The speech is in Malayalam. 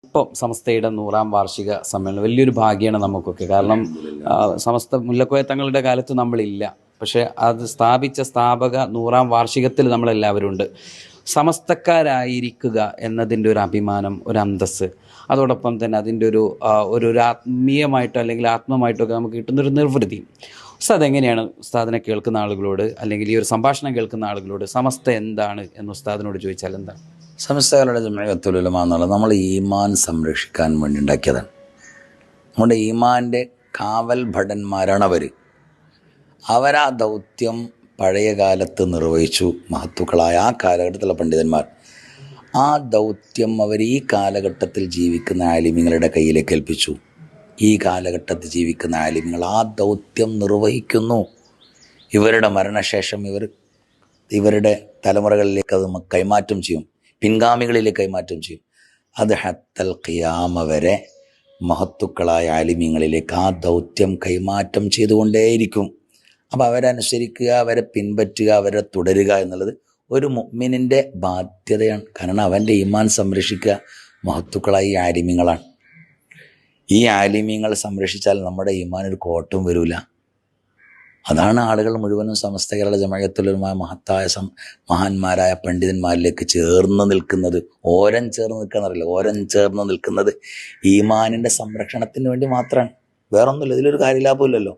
ഇപ്പം സമസ്തയുടെ 100-ാം വാർഷിക സമ്മേളനം വലിയൊരു ഭാഗ്യമാണ് നമുക്കൊക്കെ. കാരണം സമസ്ത മുല്ലക്കോയ തങ്ങളുടെ കാലത്ത് നമ്മളില്ല, പക്ഷേ അത് സ്ഥാപിച്ച സ്ഥാപക 100-ാം വാർഷികത്തിൽ നമ്മളെല്ലാവരും ഉണ്ട്. സമസ്തക്കാരായിരിക്കുക എന്നതിൻ്റെ ഒരു അഭിമാനം, ഒരു അന്തസ്സ്, അതോടൊപ്പം തന്നെ അതിൻ്റെ ഒരു ആത്മീയമായിട്ടോ അല്ലെങ്കിൽ ആത്മമായിട്ടോ നമുക്ക് കിട്ടുന്നൊരു നിർവൃതി. ഉസ്താദ് എങ്ങനെയാണ് ഉസ്താദിനെ കേൾക്കുന്ന ആളുകളോട്, അല്ലെങ്കിൽ ഈ ഒരു സംഭാഷണം കേൾക്കുന്ന ആളുകളോട് സമസ്ത എന്താണ് എന്ന് ഉസ്താദിനോട് ചോദിച്ചാൽ എന്താണ്? സമസ്തകളുടെ ജമഅത്തുൽ ഉലമ എന്നുള്ളത് നമ്മൾ ഈമാൻ സംരക്ഷിക്കാൻ വേണ്ടി ഉണ്ടാക്കിയതാണ്. നമ്മുടെ ഈമാൻ്റെ കാവൽ ഭടന്മാരാണ് അവരാ ദൗത്യം പഴയ കാലത്ത് നിർവഹിച്ചു. മഹത്തുക്കളായ ആ കാലഘട്ടത്തിലുള്ള പണ്ഡിതന്മാർ ആ ദൗത്യം അവർ ഈ കാലഘട്ടത്തിൽ ജീവിക്കുന്ന ആലിമീങ്ങളുടെ കയ്യിലേക്ക് ഏൽപ്പിച്ചു. ഈ കാലഘട്ടത്തിൽ ജീവിക്കുന്ന ആലിമീങ്ങൾ ആ ദൗത്യം നിർവഹിക്കുന്നു. ഇവരുടെ മരണശേഷം ഇവരുടെ തലമുറകളിലേക്ക് അത് കൈമാറ്റം ചെയ്യും, പിൻഗാമികളിലേക്ക് കൈമാറ്റം ചെയ്യും. അത് ഹത്തൽ ഖിയാമ വരെ മഹത്തുക്കളായ ആലിമീങ്ങളിലേക്ക് ആ ദൗത്യം കൈമാറ്റം ചെയ്തുകൊണ്ടേയിരിക്കും. അപ്പോൾ അവരനുസരിക്കുക, അവരെ പിൻപറ്റുക, അവരെ തുടരുക എന്നുള്ളത് ഒരു മുഅ്മിനിൻ്റെ ബാധ്യതയാണ്. കാരണം അവൻ്റെ ഈമാൻ സംരക്ഷിക്കുക മഹത്തുക്കളായ ഈ ആലിമീങ്ങളാണ്. ഈ ആലിമീങ്ങൾ സംരക്ഷിച്ചാൽ നമ്മുടെ ഈമാൻ ഒരു കോട്ടവും വരില്ല. അതാണ് ആളുകൾ മുഴുവനും സമസ്തകളുടെ ജമഅത്തുൽ ഉലമ മഹത്തായ മഹാന്മാരായ പണ്ഡിതന്മാരിലേക്ക് ചേർന്ന് നിൽക്കുന്നത്. ഓരം ചേർന്ന് നിൽക്കാന്നറിയില്ല, ഓരം ചേർന്ന് നിൽക്കുന്നത് ഈമാനിൻ്റെ സംരക്ഷണത്തിന് വേണ്ടി മാത്രമാണ്. വേറൊന്നുമില്ല, ഇതിലൊരു കാര്യലാഭമില്ലല്ലോ.